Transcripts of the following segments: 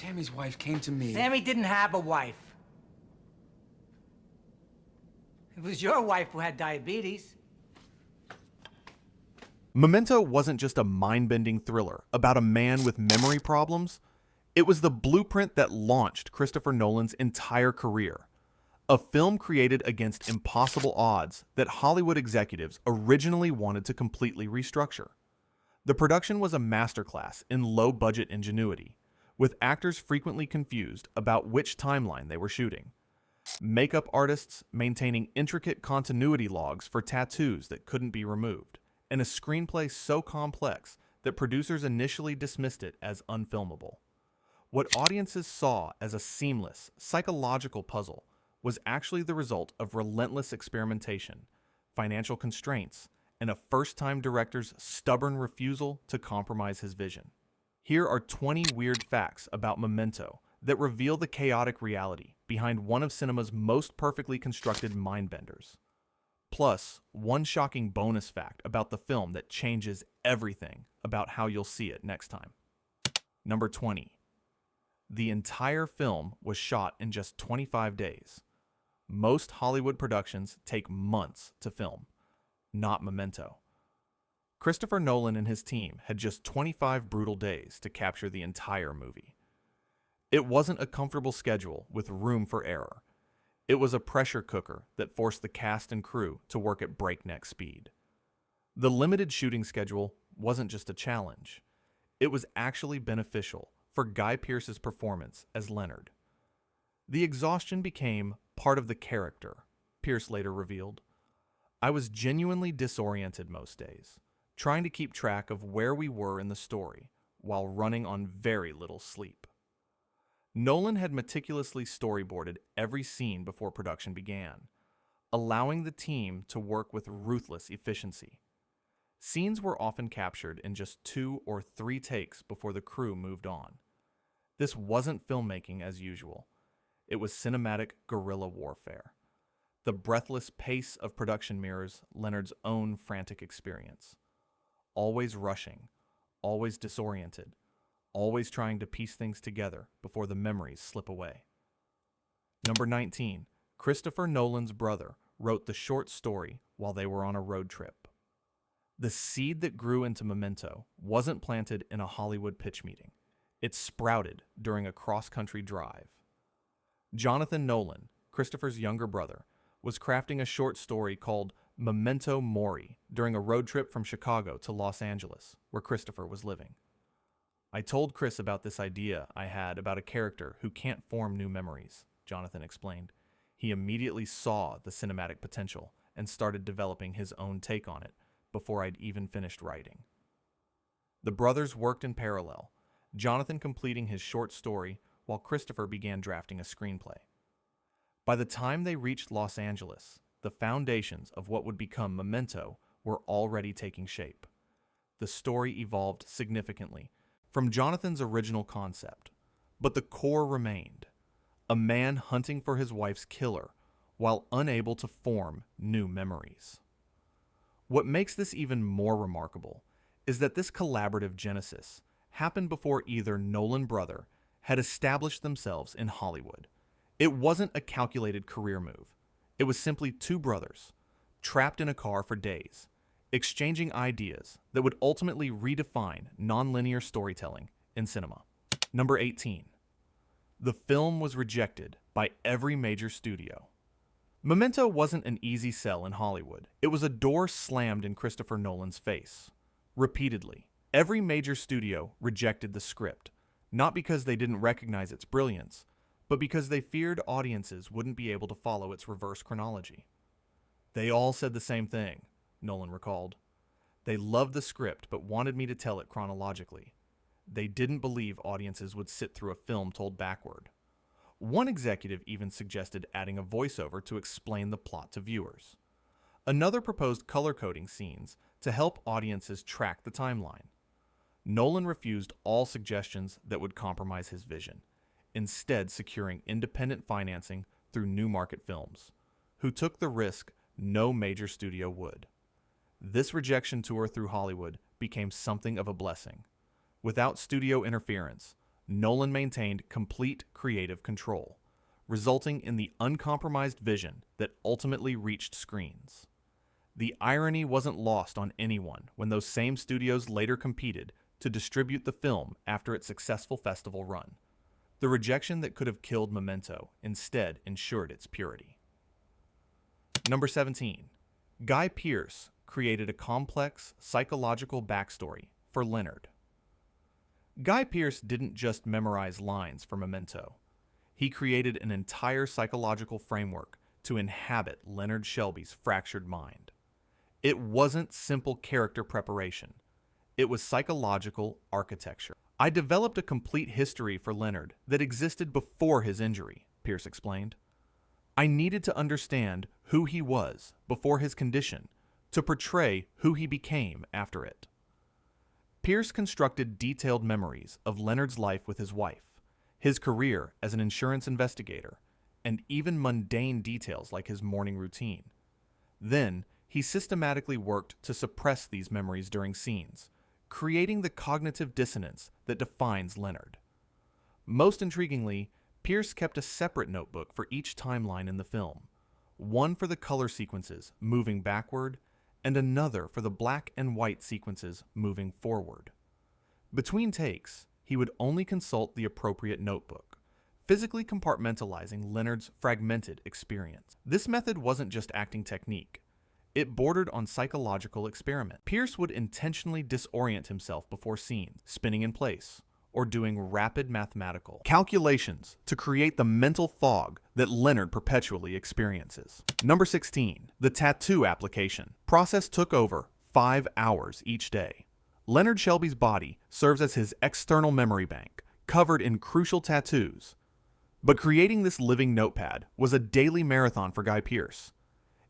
Sammy's wife came to me. Sammy didn't have a wife. It was your wife who had diabetes. Memento wasn't just a mind-bending thriller about a man with memory problems. It was the blueprint that launched Christopher Nolan's entire career. A film created against impossible odds that Hollywood executives originally wanted to completely restructure. The production was a masterclass in low-budget ingenuity, with actors frequently confused about which timeline they were shooting. Makeup artists maintaining intricate continuity logs for tattoos that couldn't be removed, and a screenplay so complex that producers initially dismissed it as unfilmable. What audiences saw as a seamless, psychological puzzle was actually the result of relentless experimentation, financial constraints, and a first-time director's stubborn refusal to compromise his vision. Here are 20 weird facts about Memento that reveal the chaotic reality behind one of cinema's most perfectly constructed mindbenders. Plus, one shocking bonus fact about the film that changes everything about how you'll see it next time. Number 20. The entire film was shot in just 25 days. Most Hollywood productions take months to film. Not Memento. Christopher Nolan and his team had just 25 brutal days to capture the entire movie. It wasn't a comfortable schedule with room for error. It was a pressure cooker that forced the cast and crew to work at breakneck speed. The limited shooting schedule wasn't just a challenge. It was actually beneficial for Guy Pearce's performance as Leonard. The exhaustion became part of the character, Pearce later revealed. I was genuinely disoriented most days, trying to keep track of where we were in the story while running on very little sleep. Nolan had meticulously storyboarded every scene before production began, allowing the team to work with ruthless efficiency. Scenes were often captured in just 2 or 3 takes before the crew moved on. This wasn't filmmaking as usual. It was cinematic guerrilla warfare. The breathless pace of production mirrors Leonard's own frantic experience. Always rushing, always disoriented, always trying to piece things together before the memories slip away. Number 19. Christopher Nolan's brother wrote the short story while they were on a road trip. The seed that grew into Memento wasn't planted in a Hollywood pitch meeting. It sprouted during a cross-country drive. Jonathan Nolan, Christopher's younger brother, was crafting a short story called Memento Mori during a road trip from Chicago to Los Angeles, where Christopher was living. I told Chris about this idea I had about a character who can't form new memories, Jonathan explained. He immediately saw the cinematic potential and started developing his own take on it before I'd even finished writing. The brothers worked in parallel, Jonathan completing his short story while Christopher began drafting a screenplay. By the time they reached Los Angeles, the foundations of what would become Memento were already taking shape. The story evolved significantly from Jonathan's original concept, but the core remained: a man hunting for his wife's killer while unable to form new memories. What makes this even more remarkable is that this collaborative genesis happened before either Nolan brother had established themselves in Hollywood. It wasn't a calculated career move. It was simply 2 brothers, trapped in a car for days, exchanging ideas that would ultimately redefine nonlinear storytelling in cinema. Number 18. The film was rejected by every major studio. Memento wasn't an easy sell in Hollywood. It was a door slammed in Christopher Nolan's face. Repeatedly, every major studio rejected the script, not because they didn't recognize its brilliance, but because they feared audiences wouldn't be able to follow its reverse chronology. They all said the same thing, Nolan recalled. They loved the script but wanted me to tell it chronologically. They didn't believe audiences would sit through a film told backward. One executive even suggested adding a voiceover to explain the plot to viewers. Another proposed color-coding scenes to help audiences track the timeline. Nolan refused all suggestions that would compromise his vision, instead securing independent financing through New Market Films, who took the risk no major studio would. This rejection tour through Hollywood became something of a blessing. Without studio interference, Nolan maintained complete creative control, resulting in the uncompromised vision that ultimately reached screens. The irony wasn't lost on anyone when those same studios later competed to distribute the film after its successful festival run. The rejection that could have killed Memento instead ensured its purity. Number 17. Guy Pearce created a complex psychological backstory for Leonard. Guy Pearce didn't just memorize lines for Memento. He created an entire psychological framework to inhabit Leonard Shelby's fractured mind. It wasn't simple character preparation. It was psychological architecture. I developed a complete history for Leonard that existed before his injury, Pearce explained. I needed to understand who he was before his condition to portray who he became after it. Pearce constructed detailed memories of Leonard's life with his wife, his career as an insurance investigator, and even mundane details like his morning routine. Then, he systematically worked to suppress these memories during scenes, creating the cognitive dissonance that defines Leonard. Most intriguingly, Pearce kept a separate notebook for each timeline in the film, one for the color sequences moving backward, and another for the black and white sequences moving forward. Between takes, he would only consult the appropriate notebook, physically compartmentalizing Leonard's fragmented experience. This method wasn't just acting technique. It bordered on psychological experiment. Pearce would intentionally disorient himself before scenes, spinning in place, or doing rapid mathematical calculations to create the mental fog that Leonard perpetually experiences. Number 16. The tattoo application. Process took over 5 hours each day. Leonard Shelby's body serves as his external memory bank, covered in crucial tattoos. But creating this living notepad was a daily marathon for Guy Pearce.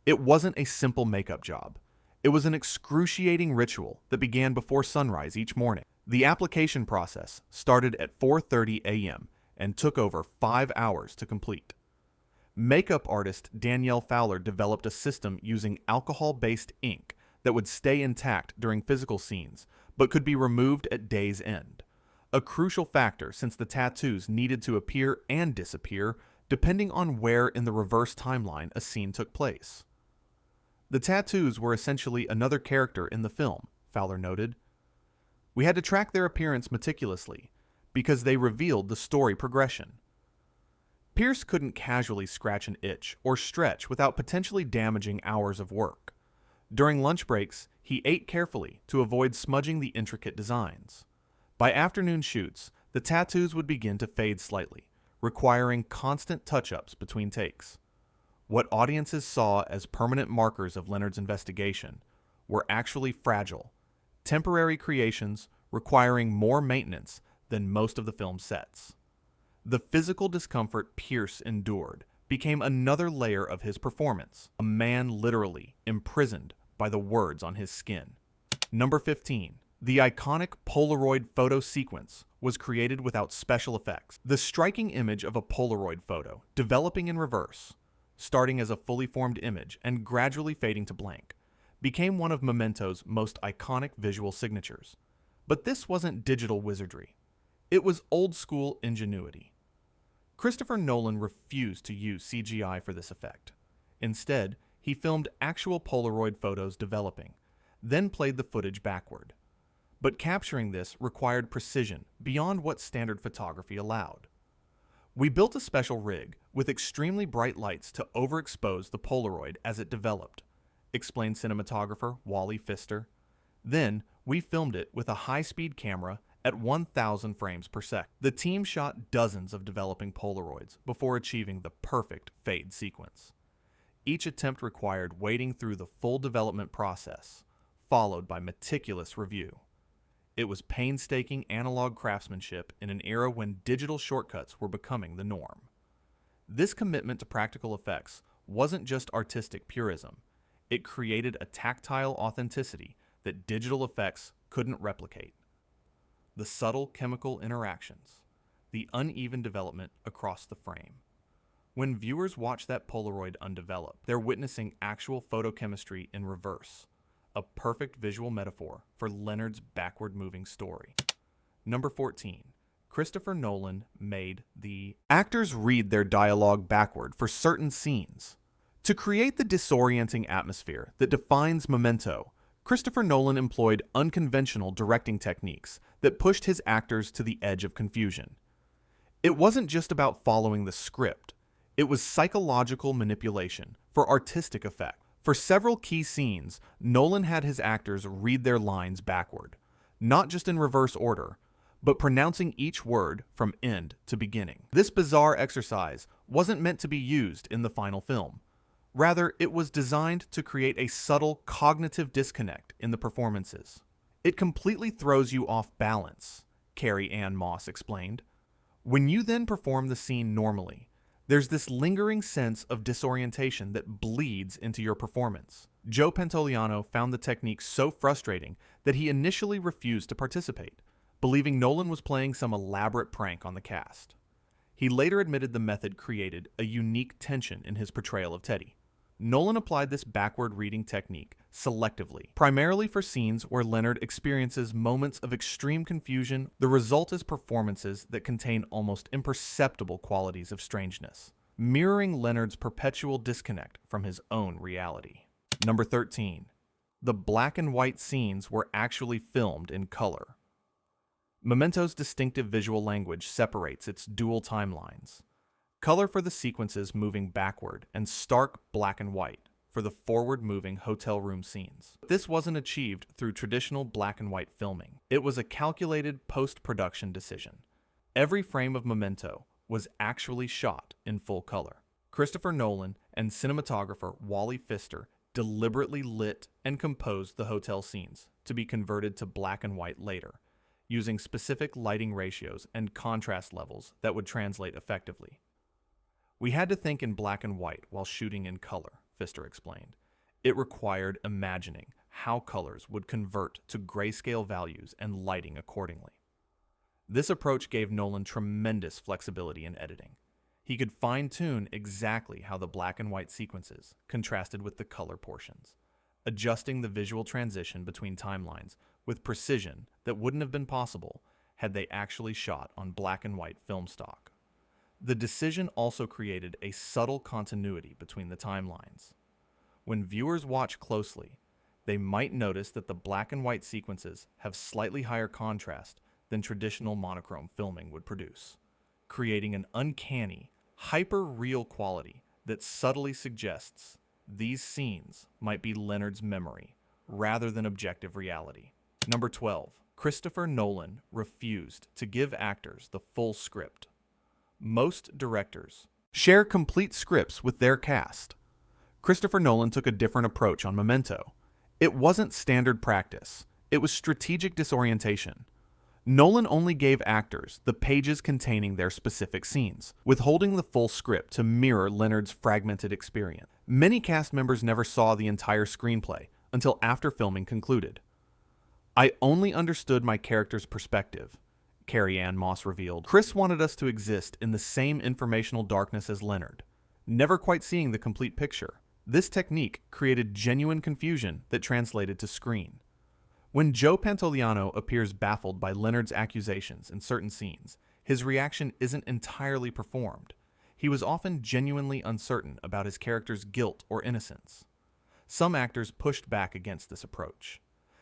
It wasn't a simple makeup job. It was an excruciating ritual that began before sunrise each morning. The application process started at 4:30 a.m. and took over 5 hours to complete. Makeup artist Danielle Fowler developed a system using alcohol-based ink that would stay intact during physical scenes, but could be removed at day's end. A crucial factor since the tattoos needed to appear and disappear depending on where in the reverse timeline a scene took place. The tattoos were essentially another character in the film, Fowler noted. We had to track their appearance meticulously because they revealed the story progression. Pearce couldn't casually scratch an itch or stretch without potentially damaging hours of work. During lunch breaks, he ate carefully to avoid smudging the intricate designs. By afternoon shoots, the tattoos would begin to fade slightly, requiring constant touch-ups between takes. What audiences saw as permanent markers of Leonard's investigation were actually fragile, temporary creations requiring more maintenance than most of the film's sets. The physical discomfort Pearce endured became another layer of his performance, a man literally imprisoned by the words on his skin. Number 15. The iconic Polaroid photo sequence was created without special effects. The striking image of a Polaroid photo, developing in reverse, starting as a fully formed image and gradually fading to blank, became one of Memento's most iconic visual signatures. But this wasn't digital wizardry. It was old-school ingenuity. Christopher Nolan refused to use CGI for this effect. Instead, he filmed actual Polaroid photos developing, then played the footage backward. But capturing this required precision beyond what standard photography allowed. We built a special rig with extremely bright lights to overexpose the Polaroid as it developed, explained cinematographer Wally Pfister. Then, we filmed it with a high-speed camera at 1,000 frames per second. The team shot dozens of developing Polaroids before achieving the perfect fade sequence. Each attempt required wading through the full development process, followed by meticulous review. It was painstaking analog craftsmanship in an era when digital shortcuts were becoming the norm. This commitment to practical effects wasn't just artistic purism. It created a tactile authenticity that digital effects couldn't replicate. The subtle chemical interactions, the uneven development across the frame. When viewers watch that Polaroid undeveloped, they're witnessing actual photochemistry in reverse, a perfect visual metaphor for Leonard's backward-moving story. Number 14. Christopher Nolan made the actors read their dialogue backward for certain scenes. To create the disorienting atmosphere that defines Memento, Christopher Nolan employed unconventional directing techniques that pushed his actors to the edge of confusion. It wasn't just about following the script. It was psychological manipulation for artistic effect. For several key scenes, Nolan had his actors read their lines backward, not just in reverse order, but pronouncing each word from end to beginning. This bizarre exercise wasn't meant to be used in the final film. Rather, it was designed to create a subtle cognitive disconnect in the performances. It completely throws you off balance, Carrie-Anne Moss explained. When you then perform the scene normally, there's this lingering sense of disorientation that bleeds into your performance. Joe Pantoliano found the technique so frustrating that he initially refused to participate, believing Nolan was playing some elaborate prank on the cast. He later admitted the method created a unique tension in his portrayal of Teddy. Nolan applied this backward reading technique selectively, primarily for scenes where Leonard experiences moments of extreme confusion. The result is performances that contain almost imperceptible qualities of strangeness, mirroring Leonard's perpetual disconnect from his own reality. Number 13. The black and white scenes were actually filmed in color. Memento's distinctive visual language separates its dual timelines. Color for the sequences moving backward, and stark black and white for the forward-moving hotel room scenes. This wasn't achieved through traditional black and white filming. It was a calculated post-production decision. Every frame of Memento was actually shot in full color. Christopher Nolan and cinematographer Wally Pfister deliberately lit and composed the hotel scenes to be converted to black and white later, using specific lighting ratios and contrast levels that would translate effectively. We had to think in black and white while shooting in color, Pfister explained. It required imagining how colors would convert to grayscale values and lighting accordingly. This approach gave Nolan tremendous flexibility in editing. He could fine-tune exactly how the black and white sequences contrasted with the color portions, adjusting the visual transition between timelines with precision that wouldn't have been possible had they actually shot on black and white film stock. The decision also created a subtle continuity between the timelines. When viewers watch closely, they might notice that the black and white sequences have slightly higher contrast than traditional monochrome filming would produce, creating an uncanny, hyper-real quality that subtly suggests these scenes might be Leonard's memory rather than objective reality. Number 12. Christopher Nolan refused to give actors the full script. Most directors share complete scripts with their cast. Christopher Nolan took a different approach on Memento. It wasn't standard practice. It was strategic disorientation. Nolan only gave actors the pages containing their specific scenes, withholding the full script to mirror Leonard's fragmented experience. Many cast members never saw the entire screenplay until after filming concluded. I only understood my character's perspective, Carrie-Anne Moss revealed. Chris wanted us to exist in the same informational darkness as Leonard, never quite seeing the complete picture. This technique created genuine confusion that translated to screen. When Joe Pantoliano appears baffled by Leonard's accusations in certain scenes, his reaction isn't entirely performed. He was often genuinely uncertain about his character's guilt or innocence. Some actors pushed back against this approach.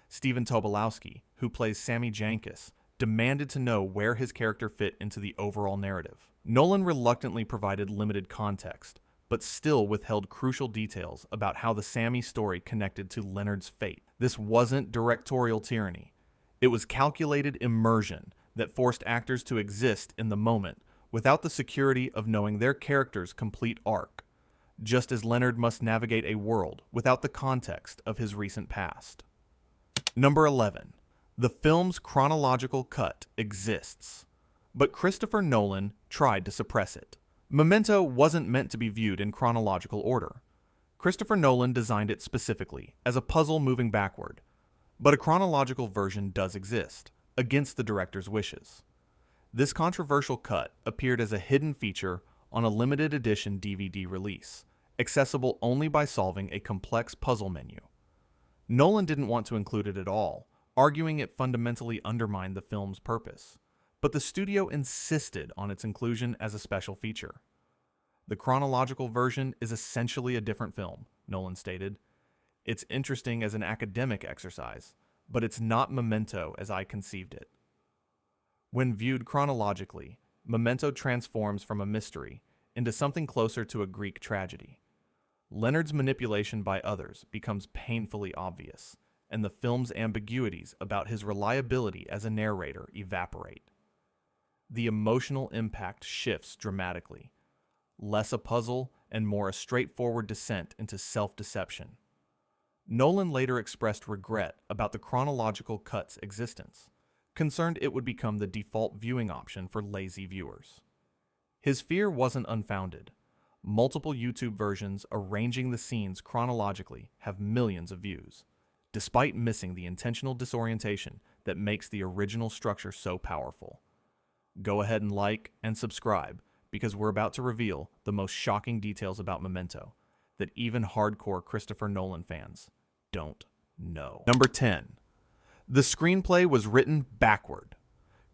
Stephen Tobolowsky, who plays Sammy Jankis, demanded to know where his character fit into the overall narrative. Nolan reluctantly provided limited context, but still withheld crucial details about how the Sammy story connected to Leonard's fate. This wasn't directorial tyranny. It was calculated immersion that forced actors to exist in the moment without the security of knowing their character's complete arc, just as Leonard must navigate a world without the context of his recent past. Number 11. The film's chronological cut exists, but Christopher Nolan tried to suppress it. Memento wasn't meant to be viewed in chronological order. Christopher Nolan designed it specifically as a puzzle moving backward, but a chronological version does exist, against the director's wishes. This controversial cut appeared as a hidden feature on a limited edition DVD release, accessible only by solving a complex puzzle menu. Nolan didn't want to include it at all, arguing it fundamentally undermined the film's purpose. but the studio insisted on its inclusion as a special feature. The chronological version is essentially a different film, Nolan stated. It's interesting as an academic exercise, but it's not Memento as I conceived it. When viewed chronologically, Memento transforms from a mystery into something closer to a Greek tragedy. Leonard's manipulation by others becomes painfully obvious, and the film's ambiguities about his reliability as a narrator evaporate. The emotional impact shifts dramatically, less a puzzle and more a straightforward descent into self-deception. Nolan later expressed regret about the chronological cut's existence, concerned it would become the default viewing option for lazy viewers. His fear wasn't unfounded. Multiple YouTube versions arranging the scenes chronologically have millions of views, despite missing the intentional disorientation that makes the original structure so powerful. Go ahead and like and subscribe, because we're about to reveal the most shocking details about Memento that even hardcore Christopher Nolan fans don't know. Number 10. The screenplay was written backward.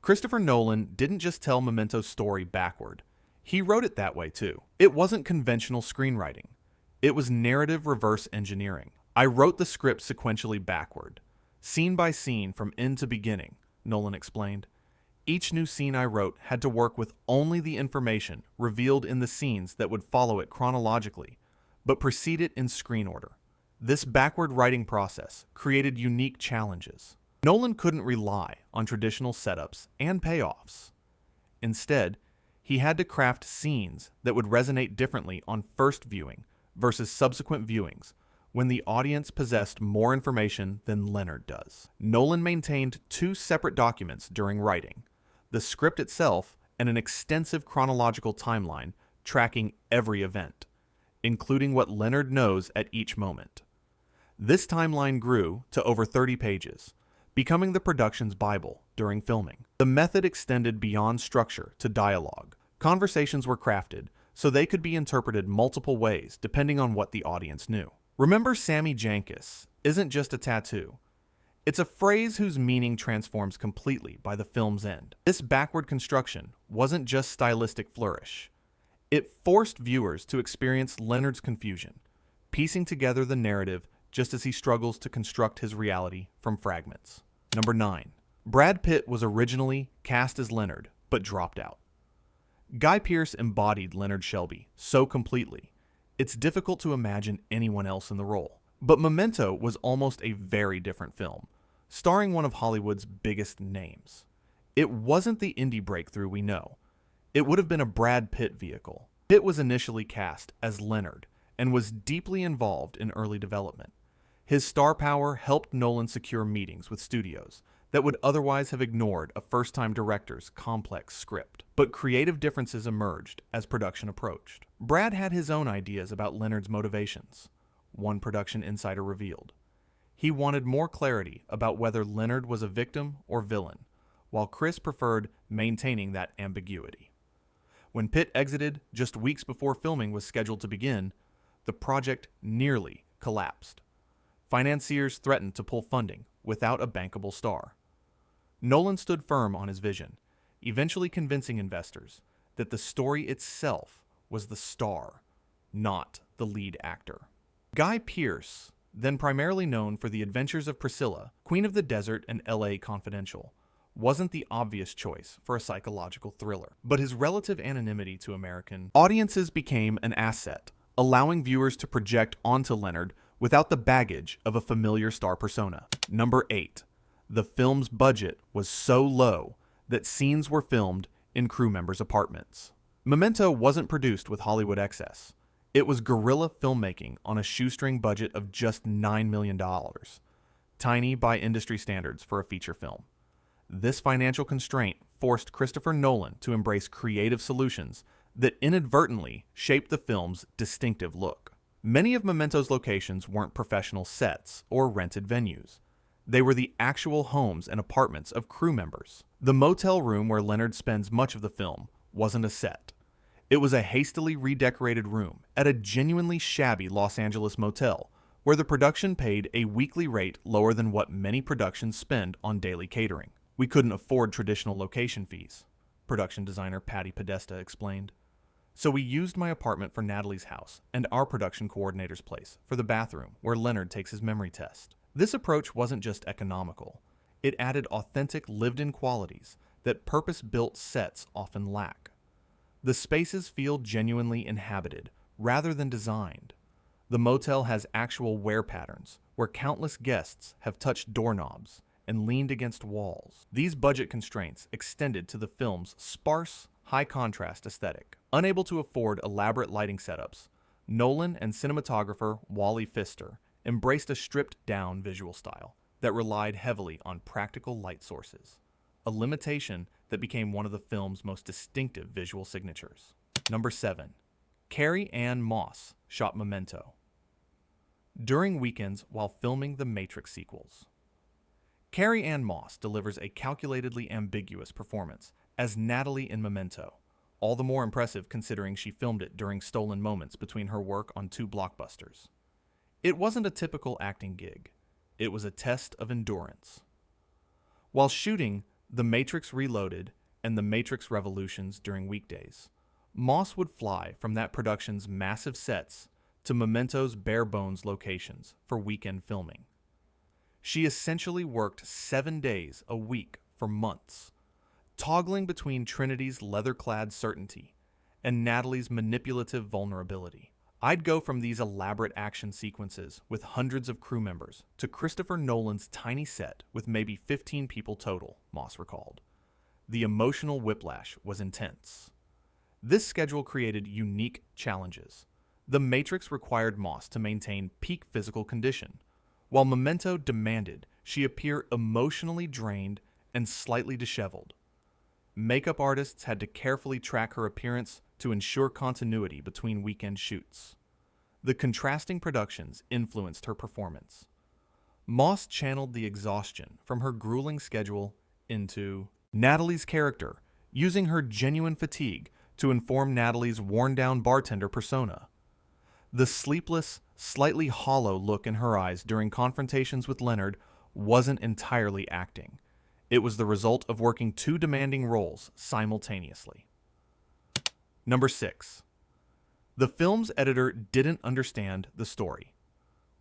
Christopher Nolan didn't just tell Memento's story backward. He wrote it that way too. It wasn't conventional screenwriting. It was narrative reverse engineering. I wrote the script sequentially backward, scene by scene from end to beginning, Nolan explained. Each new scene I wrote had to work with only the information revealed in the scenes that would follow it chronologically, but precede it in screen order. This backward writing process created unique challenges. Nolan couldn't rely on traditional setups and payoffs. Instead, he had to craft scenes that would resonate differently on first viewing versus subsequent viewings when the audience possessed more information than Leonard does. Nolan maintained two separate documents during writing: the script itself and an extensive chronological timeline tracking every event, including what Leonard knows at each moment. This timeline grew to over 30 pages, becoming the production's Bible during filming. The method extended beyond structure to dialogue. Conversations were crafted so they could be interpreted multiple ways depending on what the audience knew. Remember, Sammy Jankis isn't just a tattoo. It's a phrase whose meaning transforms completely by the film's end. This backward construction wasn't just stylistic flourish. It forced viewers to experience Leonard's confusion, piecing together the narrative just as he struggles to construct his reality from fragments. Number 9. Brad Pitt was originally cast as Leonard, but dropped out. Guy Pearce embodied Leonard Shelby so completely, it's difficult to imagine anyone else in the role. But Memento was almost a very different film, starring one of Hollywood's biggest names. It wasn't the indie breakthrough we know. It would have been a Brad Pitt vehicle. Pitt was initially cast as Leonard and was deeply involved in early development. His star power helped Nolan secure meetings with studios that would otherwise have ignored a first-time director's complex script. But creative differences emerged as production approached. Brad had his own ideas about Leonard's motivations, one production insider revealed. He wanted more clarity about whether Leonard was a victim or villain, while Chris preferred maintaining that ambiguity. When Pitt exited just weeks before filming was scheduled to begin, the project nearly collapsed. Financiers threatened to pull funding without a bankable star. Nolan stood firm on his vision, eventually convincing investors that the story itself was the star, not the lead actor. Guy Pearce, then primarily known for The Adventures of Priscilla, Queen of the Desert, and L.A. Confidential, wasn't the obvious choice for a psychological thriller, but his relative anonymity to American audiences became an asset, allowing viewers to project onto Leonard without the baggage of a familiar star persona. Number 8. The film's budget was so low that scenes were filmed in crew members' apartments. Memento wasn't produced with Hollywood excess. It was guerrilla filmmaking on a shoestring budget of just $9 million, tiny by industry standards for a feature film. This financial constraint forced Christopher Nolan to embrace creative solutions that inadvertently shaped the film's distinctive look. Many of Memento's locations weren't professional sets or rented venues. They were the actual homes and apartments of crew members. The motel room where Leonard spends much of the film wasn't a set. It was a hastily redecorated room at a genuinely shabby Los Angeles motel where the production paid a weekly rate lower than what many productions spend on daily catering. We couldn't afford traditional location fees, production designer Patty Podesta explained. So we used my apartment for Natalie's house and our production coordinator's place for the bathroom where Leonard takes his memory test. This approach wasn't just economical. It added authentic lived-in qualities that purpose-built sets often lack. The spaces feel genuinely inhabited rather than designed. The motel has actual wear patterns where countless guests have touched doorknobs and leaned against walls. These budget constraints extended to the film's sparse, high-contrast aesthetic. Unable to afford elaborate lighting setups, Nolan and cinematographer Wally Pfister embraced a stripped-down visual style that relied heavily on practical light sources, a limitation that became one of the film's most distinctive visual signatures. Number 7. Carrie-Anne Moss shot Memento. During weekends while filming the Matrix sequels, Carrie-Anne Moss delivers a calculatedly ambiguous performance as Natalie in Memento, all the more impressive considering she filmed it during stolen moments between her work on 2 blockbusters. It wasn't a typical acting gig. It was a test of endurance. While shooting The Matrix Reloaded and The Matrix Revolutions during weekdays, Moss would fly from that production's massive sets to Memento's bare-bones locations for weekend filming. She essentially worked 7 days a week for months, toggling between Trinity's leather-clad certainty and Natalie's manipulative vulnerability. I'd go from these elaborate action sequences with hundreds of crew members to Christopher Nolan's tiny set with maybe 15 people total, Moss recalled. The emotional whiplash was intense. This schedule created unique challenges. The Matrix required Moss to maintain peak physical condition, while Memento demanded she appear emotionally drained and slightly disheveled. Makeup artists had to carefully track her appearance to ensure continuity between weekend shoots. The contrasting productions influenced her performance. Moss channeled the exhaustion from her grueling schedule into Natalie's character, using her genuine fatigue to inform Natalie's worn-down bartender persona. The sleepless, slightly hollow look in her eyes during confrontations with Leonard wasn't entirely acting. It was the result of working 2 demanding roles simultaneously. Number 6. The film's editor didn't understand the story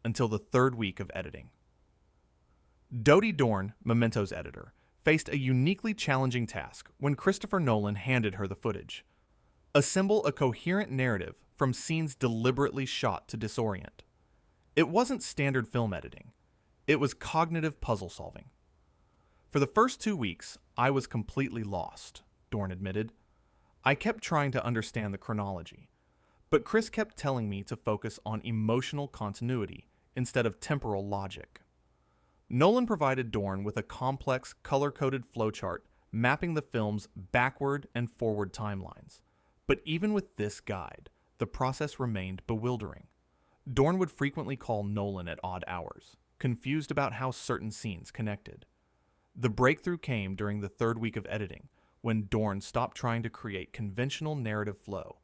until the 3rd week of editing. Dodie Dorn, Memento's editor, faced a uniquely challenging task when Christopher Nolan handed her the footage. Assemble a coherent narrative from scenes deliberately shot to disorient. It wasn't standard film editing. It was cognitive puzzle solving. For the first 2 weeks, I was completely lost, Dorn admitted. I kept trying to understand the chronology, but Chris kept telling me to focus on emotional continuity instead of temporal logic. Nolan provided Dorn with a complex, color-coded flowchart mapping the film's backward and forward timelines. But even with this guide, the process remained bewildering. Dorn would frequently call Nolan at odd hours, confused about how certain scenes connected. The breakthrough came during the 3rd week of editing, when Dorn stopped trying to create conventional narrative flow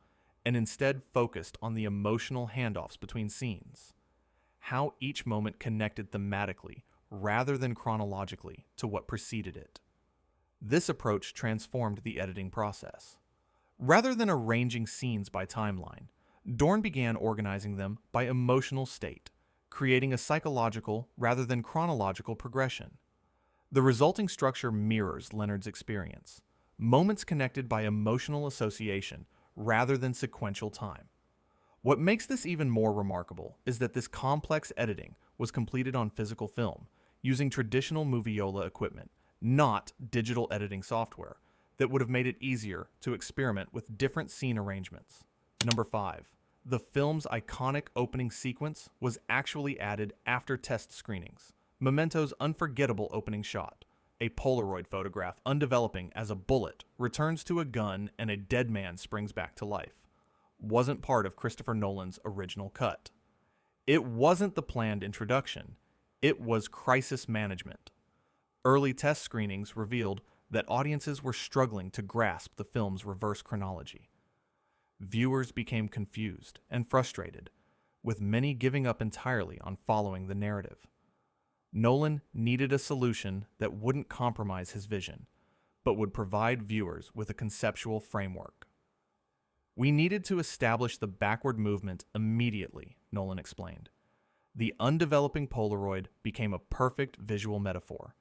and instead focused on the emotional handoffs between scenes, how each moment connected thematically rather than chronologically to what preceded it. This approach transformed the editing process. Rather than arranging scenes by timeline, Dorn began organizing them by emotional state, creating a psychological rather than chronological progression. The resulting structure mirrors Leonard's experience, moments connected by emotional association rather than sequential time. What makes this even more remarkable is that this complex editing was completed on physical film, using traditional Moviola equipment, not digital editing software, that would have made it easier to experiment with different scene arrangements. Number 5. The film's iconic opening sequence was actually added after test screenings. Memento's unforgettable opening shot, a Polaroid photograph undeveloping as a bullet returns to a gun and a dead man springs back to life, wasn't part of Christopher Nolan's original cut. It wasn't the planned introduction. It was crisis management. Early test screenings revealed that audiences were struggling to grasp the film's reverse chronology. Viewers became confused and frustrated, with many giving up entirely on following the narrative. Nolan needed a solution that wouldn't compromise his vision, but would provide viewers with a conceptual framework. We needed to establish the backward movement immediately, Nolan explained. The undeveloping Polaroid became a perfect visual metaphor.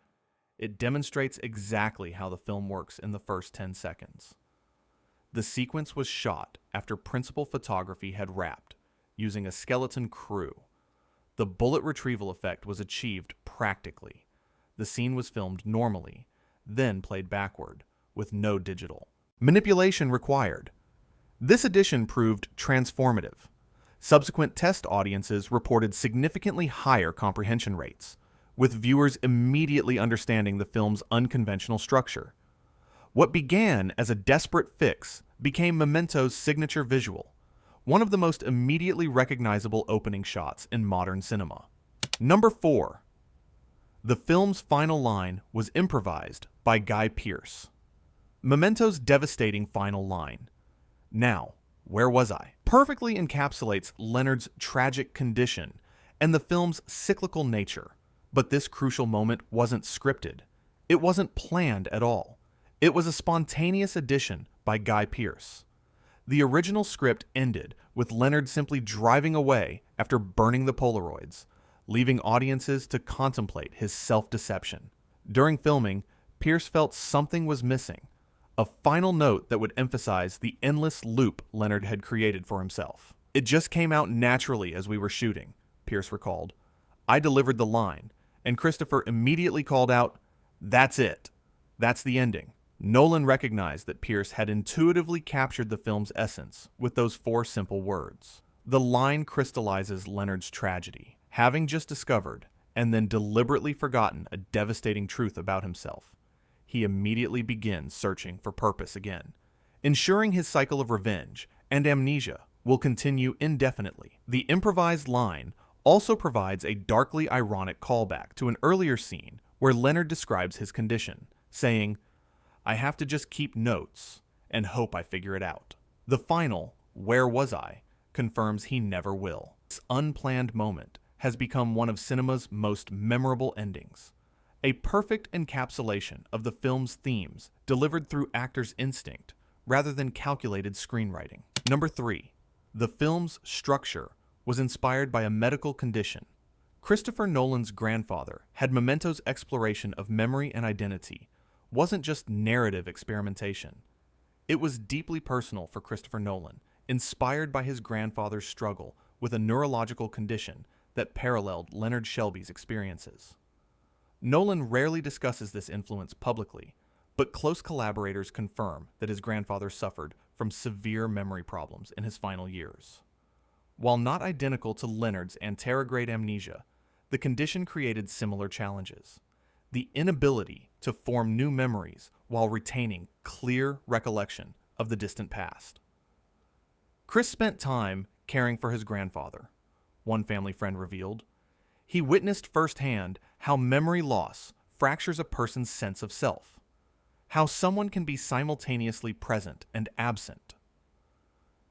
It demonstrates exactly how the film works in the first 10 seconds. The sequence was shot after principal photography had wrapped, using a skeleton crew. The bullet retrieval effect was achieved practically. The scene was filmed normally, then played backward, with no digital manipulation required. This addition proved transformative. Subsequent test audiences reported significantly higher comprehension rates, with viewers immediately understanding the film's unconventional structure. What began as a desperate fix became Memento's signature visual, one of the most immediately recognizable opening shots in modern cinema. Number 4. The film's final line was improvised by Guy Pearce. Memento's devastating final line, "Now, where was I?" perfectly encapsulates Leonard's tragic condition and the film's cyclical nature. But this crucial moment wasn't scripted. It wasn't planned at all. It was a spontaneous addition by Guy Pearce. The original script ended with Leonard simply driving away after burning the Polaroids, leaving audiences to contemplate his self-deception. During filming, Pearce felt something was missing, a final note that would emphasize the endless loop Leonard had created for himself. "It just came out naturally as we were shooting," Pearce recalled. "I delivered the line, and Christopher immediately called out, 'That's it. That's the ending.'" Nolan recognized that Pearce had intuitively captured the film's essence with those 4 simple words. The line crystallizes Leonard's tragedy, having just discovered and then deliberately forgotten a devastating truth about himself. He immediately begins searching for purpose again, ensuring his cycle of revenge and amnesia will continue indefinitely. The improvised line also provides a darkly ironic callback to an earlier scene where Leonard describes his condition, saying, "I have to just keep notes and hope I figure it out." The final, "Where was I?" confirms he never will. This unplanned moment has become one of cinema's most memorable endings, a perfect encapsulation of the film's themes delivered through actors' instinct rather than calculated screenwriting. Number 3. The film's structure was inspired by a medical condition. Christopher Nolan's grandfather had Memento's exploration of memory and identity wasn't just narrative experimentation. It was deeply personal for Christopher Nolan, inspired by his grandfather's struggle with a neurological condition that paralleled Leonard Shelby's experiences. Nolan rarely discusses this influence publicly, but close collaborators confirm that his grandfather suffered from severe memory problems in his final years. While not identical to Leonard's anterograde amnesia, the condition created similar challenges: the inability to form new memories while retaining clear recollection of the distant past. Chris spent time caring for his grandfather, one family friend revealed. He witnessed firsthand how memory loss fractures a person's sense of self, how someone can be simultaneously present and absent.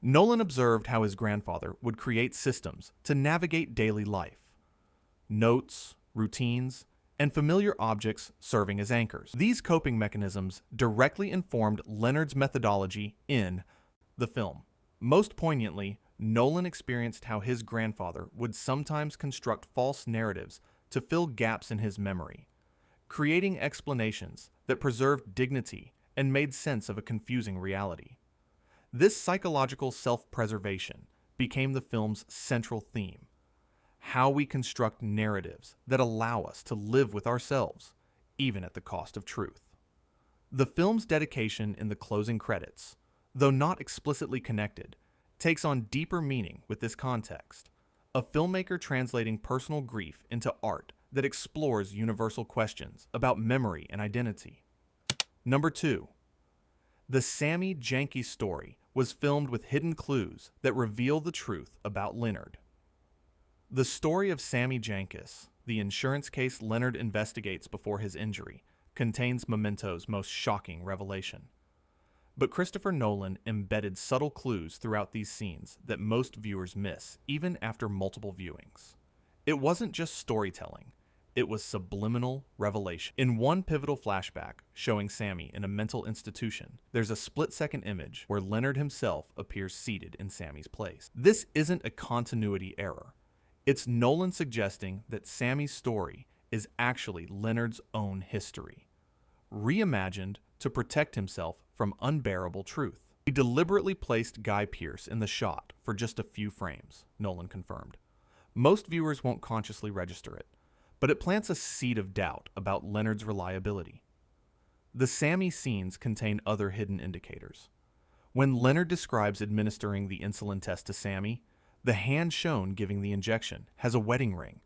Nolan observed how his grandfather would create systems to navigate daily life: notes, routines, and familiar objects serving as anchors. These coping mechanisms directly informed Leonard's methodology in the film. Most poignantly, Nolan experienced how his grandfather would sometimes construct false narratives to fill gaps in his memory, creating explanations that preserved dignity and made sense of a confusing reality. This psychological self-preservation became the film's central theme: how we construct narratives that allow us to live with ourselves, even at the cost of truth. The film's dedication in the closing credits, though not explicitly connected, takes on deeper meaning with this context: a filmmaker translating personal grief into art that explores universal questions about memory and identity. Number 2. The Sammy Janke story was filmed with hidden clues that reveal the truth about Leonard. The story of Sammy Jankis, the insurance case Leonard investigates before his injury, contains Memento's most shocking revelation. But Christopher Nolan embedded subtle clues throughout these scenes that most viewers miss, even after multiple viewings. It wasn't just storytelling. It was subliminal revelation. In one pivotal flashback showing Sammy in a mental institution, there's a split-second image where Leonard himself appears seated in Sammy's place. This isn't a continuity error. It's Nolan suggesting that Sammy's story is actually Leonard's own history, reimagined to protect himself from unbearable truth. He deliberately placed Guy Pearce in the shot for just a few frames, Nolan confirmed. Most viewers won't consciously register it, but it plants a seed of doubt about Leonard's reliability. The Sammy scenes contain other hidden indicators. When Leonard describes administering the insulin test to Sammy, the hand shown giving the injection has a wedding ring,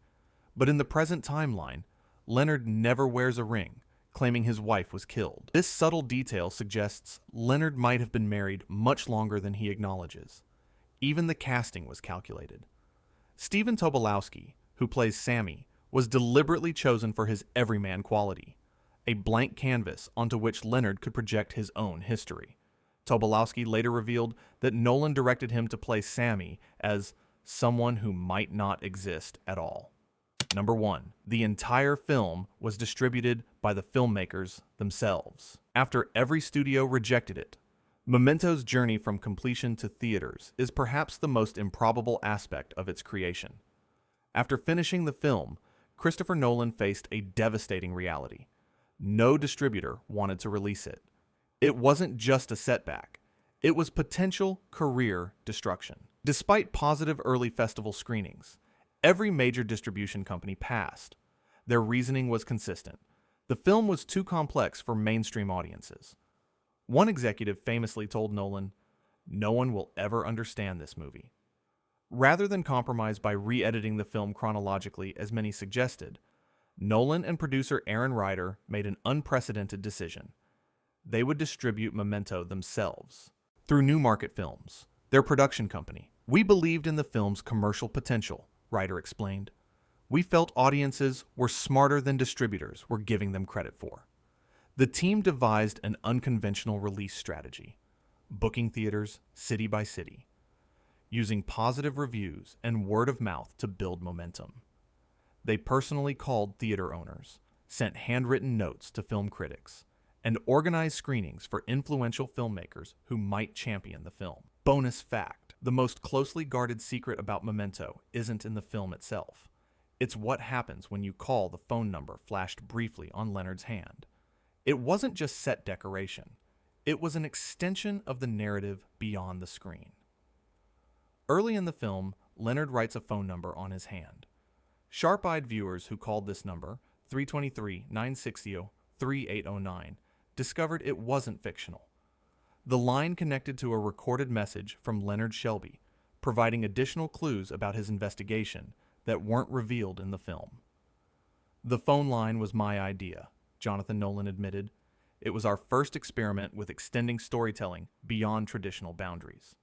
but in the present timeline, Leonard never wears a ring, claiming his wife was killed. This subtle detail suggests Leonard might have been married much longer than he acknowledges. Even the casting was calculated. Stephen Tobolowsky, who plays Sammy, was deliberately chosen for his everyman quality, a blank canvas onto which Leonard could project his own history. Tobolowsky later revealed that Nolan directed him to play Sammy as someone who might not exist at all. Number 1. The entire film was distributed by the filmmakers themselves. After every studio rejected it, Memento's journey from completion to theaters is perhaps the most improbable aspect of its creation. After finishing the film, Christopher Nolan faced a devastating reality. No distributor wanted to release it. It wasn't just a setback. It was potential career destruction. Despite positive early festival screenings, every major distribution company passed. Their reasoning was consistent. The film was too complex for mainstream audiences. One executive famously told Nolan, "No one will ever understand this movie." Rather than compromise by re-editing the film chronologically as many suggested, Nolan and producer Aaron Ryder made an unprecedented decision. They would distribute Memento themselves. Through Newmarket Films, their production company. "We believed in the film's commercial potential," Ryder explained. "We felt audiences were smarter than distributors were giving them credit for." The team devised an unconventional release strategy, booking theaters city by city, using positive reviews and word of mouth to build momentum. They personally called theater owners, sent handwritten notes to film critics, and organized screenings for influential filmmakers who might champion the film. Bonus fact: the most closely guarded secret about Memento isn't in the film itself. It's what happens when you call the phone number flashed briefly on Leonard's hand. It wasn't just set decoration. It was an extension of the narrative beyond the screen. Early in the film, Leonard writes a phone number on his hand. Sharp-eyed viewers who called this number, 323-960-3809, discovered it wasn't fictional. The line connected to a recorded message from Leonard Shelby, providing additional clues about his investigation that weren't revealed in the film. "The phone line was my idea," Jonathan Nolan admitted. "It was our first experiment with extending storytelling beyond traditional boundaries."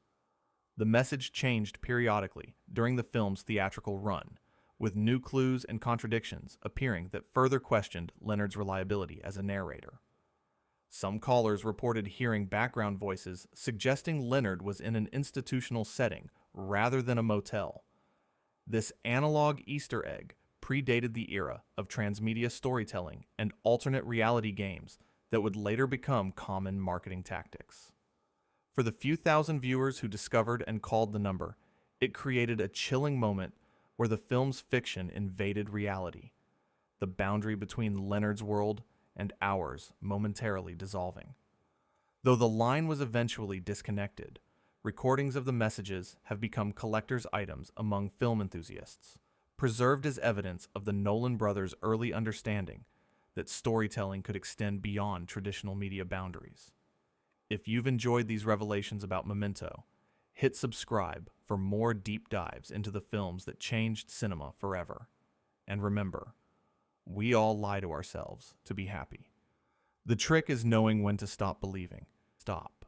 The message changed periodically during the film's theatrical run, with new clues and contradictions appearing that further questioned Leonard's reliability as a narrator. Some callers reported hearing background voices suggesting Leonard was in an institutional setting rather than a motel. This analog Easter egg predated the era of transmedia storytelling and alternate reality games that would later become common marketing tactics. For the few thousand viewers who discovered and called the number, it created a chilling moment where the film's fiction invaded reality, the boundary between Leonard's world and ours momentarily dissolving. Though the line was eventually disconnected, recordings of the messages have become collector's items among film enthusiasts, preserved as evidence of the Nolan brothers' early understanding that storytelling could extend beyond traditional media boundaries. If you've enjoyed these revelations about Memento, hit subscribe for more deep dives into the films that changed cinema forever. And remember, we all lie to ourselves to be happy. The trick is knowing when to stop believing. Stop.